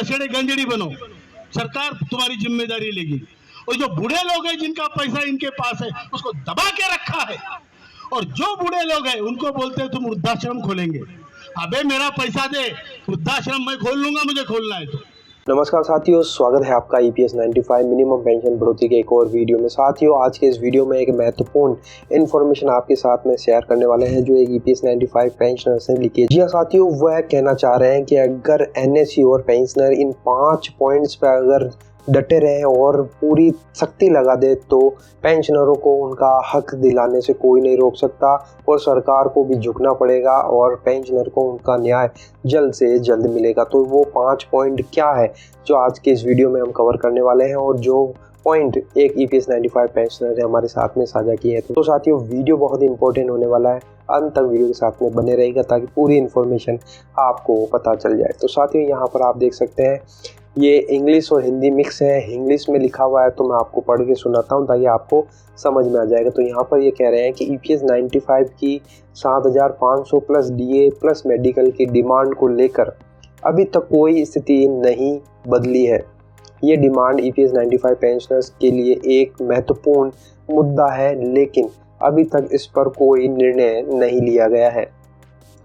छेड़े गंजड़ी बनो, सरकार तुम्हारी जिम्मेदारी लेगी। और जो बूढ़े लोग हैं जिनका पैसा इनके पास है उसको दबा के रखा है, और जो बूढ़े लोग हैं उनको बोलते हैं तुम वृद्धाश्रम खोलेंगे। अबे मेरा पैसा दे, वृद्धाश्रम मैं खोल लूंगा, मुझे खोलना है तो। नमस्कार साथियों, स्वागत है आपका EPS 95 मिनिमम पेंशन बढ़ोतरी के एक और वीडियो में। साथियों, आज के इस वीडियो में एक महत्वपूर्ण इन्फॉर्मेशन आपके साथ में शेयर करने वाले हैं जो एक EPS 95 पेंशनर्स ने लिखी है। जी हाँ साथियों, वह कहना चाह रहे हैं कि अगर NSE और पेंशनर इन 5 पॉइंट्स पर अगर डटे रहे और पूरी सख्ती लगा दे तो पेंशनरों को उनका हक दिलाने से कोई नहीं रोक सकता, और सरकार को भी झुकना पड़ेगा और पेंशनर को उनका न्याय जल्द से जल्द मिलेगा। तो वो 5 पॉइंट क्या है जो आज के इस वीडियो में हम कवर करने वाले हैं, और जो पॉइंट एक EPS 95 पेंशनर ने हमारे साथ में साझा किए हैं। तो साथियों, वीडियो बहुत ही इंपॉर्टेंट होने वाला है, अंत तक वीडियो के साथ में बने रहेगा ताकि पूरी इन्फॉर्मेशन आपको पता चल जाए। तो साथियों, यहाँ पर आप देख सकते हैं ये इंग्लिश और हिंदी मिक्स है। इंग्लिश में लिखा हुआ है तो मैं आपको पढ़ के सुनाता हूँ ताकि आपको समझ में आ जाएगा। तो यहाँ पर ये कह रहे हैं कि EPS 95 की 7,500 प्लस DA प्लस मेडिकल की डिमांड को लेकर अभी तक कोई स्थिति नहीं बदली है। ये डिमांड EPS 95 पेंशनर्स के लिए एक महत्वपूर्ण मुद्दा है, लेकिन अभी तक इस पर कोई निर्णय नहीं लिया गया है।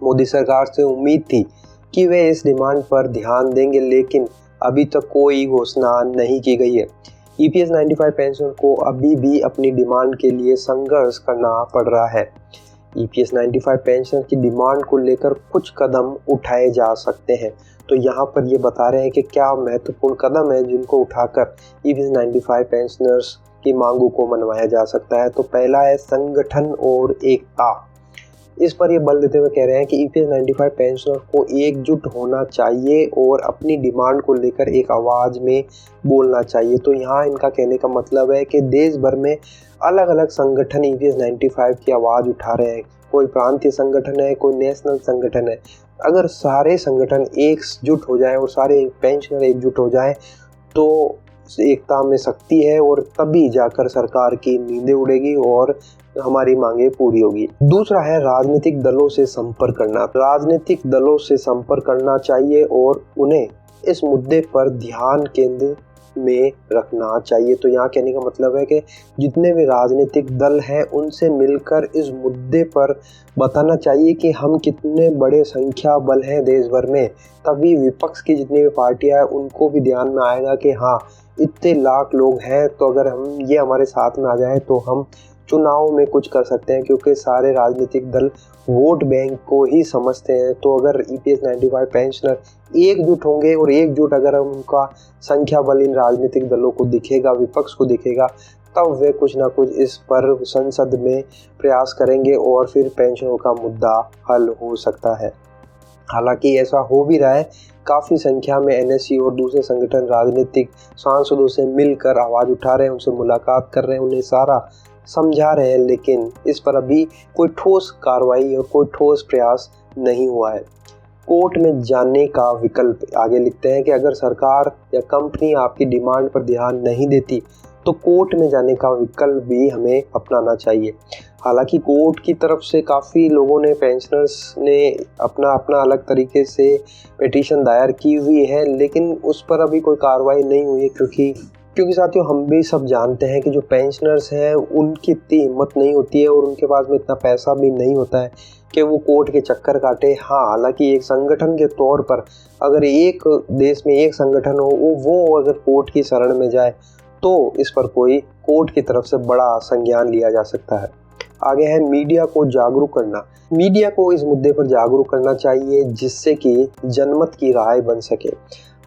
मोदी सरकार से उम्मीद थी कि वे इस डिमांड पर ध्यान देंगे, लेकिन अभी तक कोई घोषणा नहीं की गई है। EPS 95 पेंशनर को अभी भी अपनी डिमांड के लिए संघर्ष करना पड़ रहा है। EPS 95 पेंशनर की डिमांड को लेकर कुछ कदम उठाए जा सकते हैं। तो यहाँ पर ये बता रहे हैं कि क्या महत्वपूर्ण कदम है जिनको उठाकर EPS 95 पेंशनर्स की मांगों को मनवाया जा सकता है। तो पहला है संगठन और एकता। इस पर ये बल देते हुए कह रहे हैं कि EPS 95 पेंशनर को एकजुट होना चाहिए और अपनी डिमांड को लेकर एक आवाज़ में बोलना चाहिए। तो यहाँ इनका कहने का मतलब है कि देश भर में अलग अलग संगठन EPS 95 की आवाज़ उठा रहे हैं। कोई प्रांतीय संगठन है, कोई नेशनल संगठन है। अगर सारे संगठन एकजुट हो जाएं और सारे पेंशनर एकजुट हो जाएं तो एकता में शक्ति है, और तभी जाकर सरकार की नींदें उड़ेगी और हमारी मांगे पूरी होगी। दूसरा है राजनीतिक दलों से संपर्क करना। राजनीतिक दलों से संपर्क करना चाहिए और उन्हें इस मुद्दे पर ध्यान केंद्र में रखना चाहिए। तो यहाँ कहने का मतलब है कि जितने भी राजनीतिक दल हैं उनसे मिलकर इस मुद्दे पर बताना चाहिए कि हम कितने बड़े संख्या बल हैं देश भर में। तभी विपक्ष की जितनी भी पार्टियां हैं उनको भी ध्यान में आएगा कि हाँ, इतने लाख लोग हैं, तो अगर हम ये हमारे साथ में आ जाए तो हम चुनाव में कुछ कर सकते हैं, क्योंकि सारे राजनीतिक दल वोट बैंक को ही समझते हैं। तो अगर EPS 95 पेंशनर एकजुट होंगे और एकजुट अगर उनका संख्या बल इन राजनीतिक दलों को दिखेगा, विपक्ष को दिखेगा, तब वे कुछ ना कुछ इस पर संसद में प्रयास करेंगे और फिर पेंशनों का मुद्दा हल हो सकता है। हालांकि ऐसा हो भी रहा है, काफ़ी संख्या में NSE और दूसरे संगठन राजनीतिक सांसदों से मिलकर आवाज़ उठा रहे हैं, उनसे मुलाकात कर रहे हैं, उन्हें सारा समझा रहे हैं, लेकिन इस पर अभी कोई ठोस कार्रवाई और कोई ठोस प्रयास नहीं हुआ है। कोर्ट में जाने का विकल्प आगे लिखते हैं कि अगर सरकार या कंपनी आपकी डिमांड पर ध्यान नहीं देती तो कोर्ट में जाने का विकल्प भी हमें अपनाना चाहिए। हालांकि कोर्ट की तरफ से काफ़ी लोगों ने, पेंशनर्स ने अपना अलग तरीके से पिटीशन दायर की हुई है, लेकिन उस पर अभी कोई कार्रवाई नहीं हुई है, क्योंकि साथियों हम भी सब जानते हैं कि जो पेंशनर्स हैं उनकी इतनी हिम्मत नहीं होती है और उनके पास में इतना पैसा भी नहीं होता है कि वो कोर्ट के चक्कर काटे। हाँ, हालांकि एक संगठन के तौर पर अगर एक देश में एक संगठन हो, वो अगर कोर्ट की शरण में जाए तो इस पर कोई कोर्ट की तरफ से बड़ा संज्ञान लिया जा सकता है। आगे है मीडिया को जागरूक करना। मीडिया को इस मुद्दे पर जागरूक करना चाहिए जिससे कि जनमत की राय बन सके।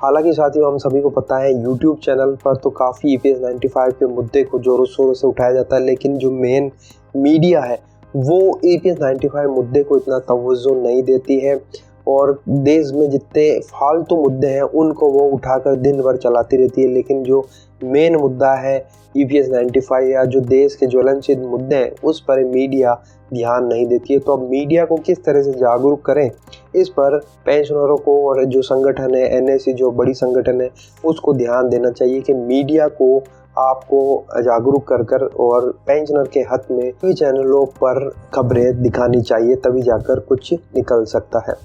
हालांकि साथियों, हम सभी को पता है YouTube चैनल पर तो काफ़ी EPS 95 के मुद्दे को जोरों शोरों से उठाया जाता है, लेकिन जो मेन मीडिया है वो EPS 95 मुद्दे को इतना तवज्जो नहीं देती है, और देश में जितने फालतू मुद्दे हैं उनको वो उठाकर दिन भर चलाती रहती है, लेकिन जो मेन मुद्दा है EPS 95 या जो देश के ज्वलनशील मुद्दे हैं उस पर मीडिया ध्यान नहीं देती है। तो अब मीडिया को किस तरह से जागरूक करें, इस पर पेंशनरों को और जो संगठन है NSE जो बड़ी संगठन है उसको ध्यान देना चाहिए कि मीडिया को आपको जागरूक कर और पेंशनर के हक में टीवी चैनलों पर खबरें दिखानी चाहिए, तभी जाकर कुछ निकल सकता है।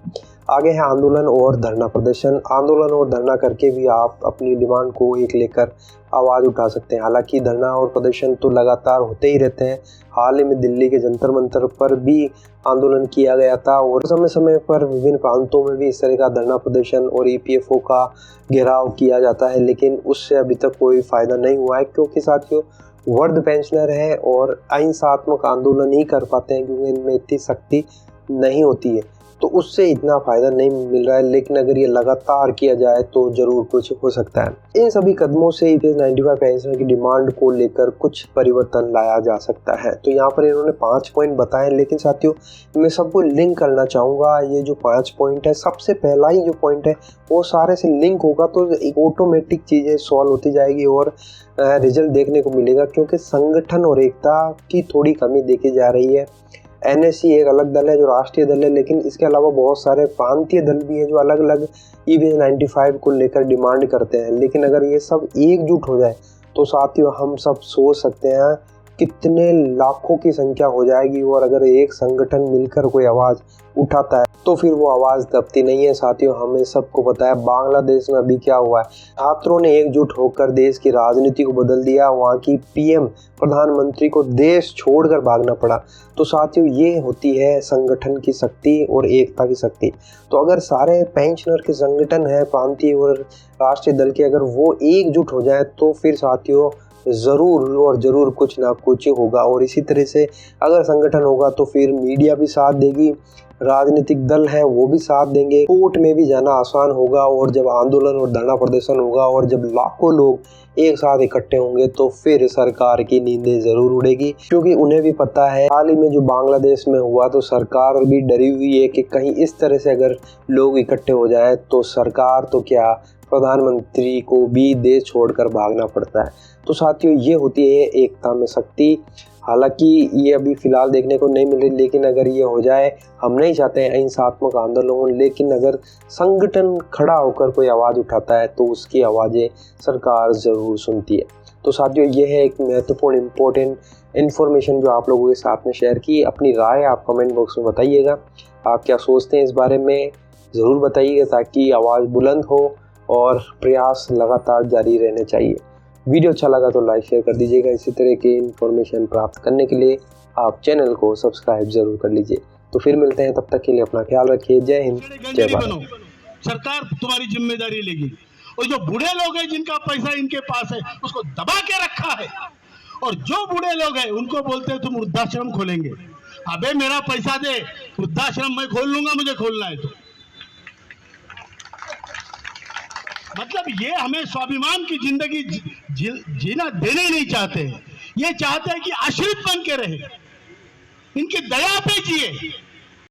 आगे है आंदोलन और धरना प्रदर्शन। आंदोलन और धरना करके भी आप अपनी डिमांड को एक लेकर आवाज़ उठा सकते हैं। हालांकि धरना और प्रदर्शन तो लगातार होते ही रहते हैं। हाल ही में दिल्ली के जंतर मंतर पर भी आंदोलन किया गया था और समय समय पर विभिन्न प्रांतों में भी इस तरह का धरना प्रदर्शन और ईपीएफओ का घेराव किया जाता है, लेकिन उससे अभी तक कोई फ़ायदा नहीं हुआ है, क्योंकि साथियों वृद्ध पेंशनर है और अहिंसात्मक आंदोलन ही कर पाते हैं, क्योंकि इनमें इतनी शक्ति नहीं होती है, तो उससे इतना फ़ायदा नहीं मिल रहा है। लेकिन अगर ये लगातार किया जाए तो ज़रूर कुछ हो सकता है। इन सभी कदमों से ईपीएस 95 पेंशनर की डिमांड को लेकर कुछ परिवर्तन लाया जा सकता है। तो यहाँ पर इन्होंने 5 पॉइंट बताए, लेकिन साथियों मैं सबको लिंक करना चाहूँगा। ये जो 5 पॉइंट है, सबसे पहला ही जो पॉइंट है वो सारे से लिंक होगा तो एक ऑटोमेटिक चीज़ें सॉल्व होती जाएगी और रिजल्ट देखने को मिलेगा, क्योंकि संगठन और एकता की थोड़ी कमी देखी जा रही है। एनएससी एक अलग दल है जो राष्ट्रीय दल है, लेकिन इसके अलावा बहुत सारे प्रांतीय दल भी हैं जो अलग अलग ईपीएस 95 को लेकर डिमांड करते हैं। लेकिन अगर ये सब एकजुट हो जाए तो साथियों हम सब सोच सकते हैं कितने लाखों की संख्या हो जाएगी। और अगर एक संगठन मिलकर कोई आवाज़ उठाता है तो फिर वो आवाज़ दबती नहीं है। साथियों हमें सबको पता है बांग्लादेश में अभी क्या हुआ है। छात्रों ने एकजुट होकर देश की राजनीति को बदल दिया। वहाँ की पीएम प्रधानमंत्री को देश छोड़कर भागना पड़ा। तो साथियों ये होती है संगठन की शक्ति और एकता की शक्ति। तो अगर सारे पेंशनर के संगठन है प्रांतीय और राष्ट्रीय दल के, अगर वो एकजुट हो जाए तो फिर साथियों ज़रूर और ज़रूर कुछ ना कुछ होगा। और इसी तरह से अगर संगठन होगा तो फिर मीडिया भी साथ देगी, राजनीतिक दल है वो भी साथ देंगे, कोर्ट में भी जाना आसान होगा। और जब आंदोलन और धरना प्रदर्शन होगा और जब लाखों लोग एक साथ इकट्ठे होंगे तो फिर सरकार की नींदें ज़रूर उड़ेगी, क्योंकि उन्हें भी पता है हाल ही में जो बांग्लादेश में हुआ तो सरकार भी डरी हुई है कि कहीं इस तरह से अगर लोग इकट्ठे हो जाए तो सरकार तो क्या प्रधानमंत्री को भी देश छोड़कर भागना पड़ता है। तो साथियों ये होती है एकता में शक्ति। हालांकि ये अभी फ़िलहाल देखने को नहीं मिल रही, लेकिन अगर ये हो जाए, हम नहीं चाहते हैं अहिंसात्मक आंदोलन, लेकिन अगर संगठन खड़ा होकर कोई आवाज़ उठाता है तो उसकी आवाज़ें सरकार ज़रूर सुनती है। तो साथियों ये है एक महत्वपूर्ण इम्पोर्टेंट इन्फॉर्मेशन जो आप लोगों के साथ में शेयर की। अपनी राय आप कमेंट बॉक्स में बताइएगा, आप क्या सोचते हैं इस बारे में ज़रूर बताइएगा, ताकि आवाज़ बुलंद हो और प्रयास लगातार जारी रहने चाहिए। वीडियो अच्छा लगा तो लाइक शेयर कर दीजिएगा। इसी तरह की इन्फॉर्मेशन प्राप्त करने के लिए आप चैनल को सब्सक्राइब जरूर कर लीजिए। तो फिर मिलते हैं, तब तक के लिए अपना ख्याल रखिए। जय हिंद, जय भारत। सरकार तुम्हारी जिम्मेदारी लेगी। और जो बूढ़े लोग हैं जिनका पैसा इनके पास है उसको दबा के रखा है, और जो बूढ़े लोग हैं उनको बोलते हैं तुम वृद्धाश्रम खोलेंगे। अबे मेरा पैसा दे, वृद्धाश्रम मैं खोल लूंगा, मुझे खोलना है तो। मतलब ये हमें स्वाभिमान की जिंदगी जीना देने ही नहीं चाहते। ये चाहते हैं कि आश्रित बन के रहे, इनकी दया पे जिए।